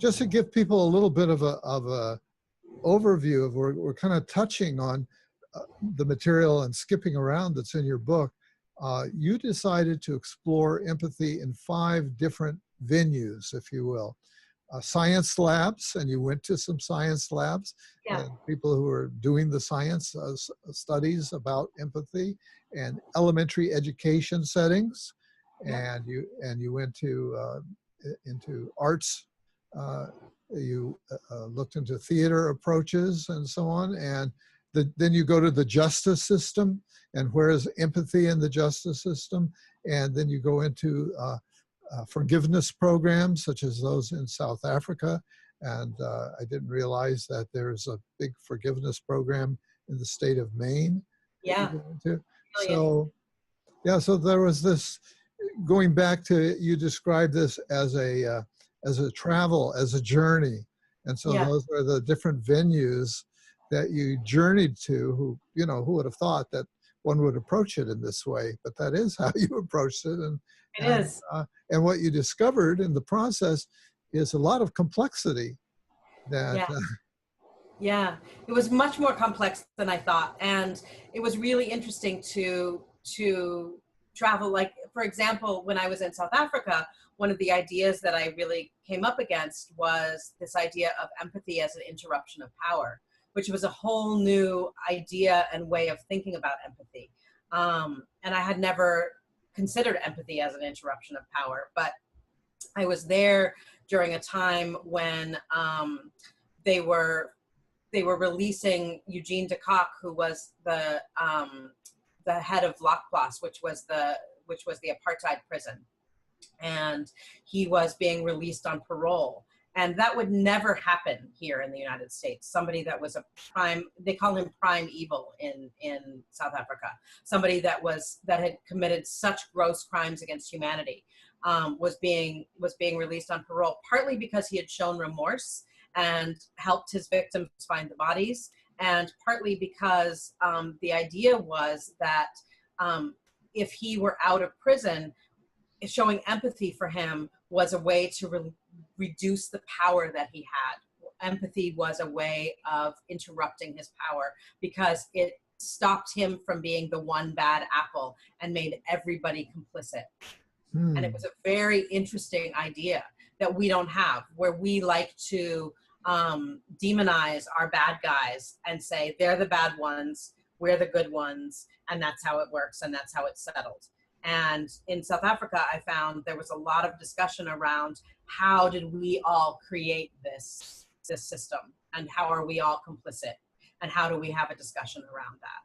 just to give people a little bit of a overview of, we're kind of touching on the material and skipping around that's in your book. You decided to explore empathy in 5 different venues, if you will. Science labs, and you went to some science labs, Yeah. and people who are doing the science studies about empathy, and elementary education settings, and you went to into arts. You looked into theater approaches and so on, and then you go to the justice system, and where is empathy in the justice system, and then you go into forgiveness programs such as those in South Africa. And I didn't realize that there's a big forgiveness program in the state of Maine. Yeah. So, yeah, so there was this, going back to, you described this as a travel, as a journey. And so those are the different venues that you journeyed to. Who would have thought that one would approach it in this way, but that is how you approached it. And what you discovered in the process is a lot of complexity. Yeah, it was much more complex than I thought, and it was really interesting to travel. Like, for example, when I was in South Africa, one of the ideas that I really came up against was this idea of empathy as an interruption of power, which was a whole new idea and way of thinking about empathy. And I had never considered empathy as an interruption of power, but I was there during a time when they were releasing Eugene de Kock, who was the head of Lakplace, which was the apartheid prison, and he was being released on parole. And that would never happen here in the United States. Somebody that was a prime, they call him prime evil in South Africa. Somebody that had committed such gross crimes against humanity was being released on parole, partly because he had shown remorse and helped his victims find the bodies, and partly because the idea was that if he were out of prison, showing empathy for him was a way to reduce the power that he had. Empathy was a way of interrupting his power because it stopped him from being the one bad apple and made everybody complicit. And it was a very interesting idea that we don't have, where we like to demonize our bad guys and say they're the bad ones, we're the good ones, and that's how it works, and that's how it's settled. And in South Africa, I found there was a lot of discussion around how did we all create this system, and how are we all complicit, and how do we have a discussion around that.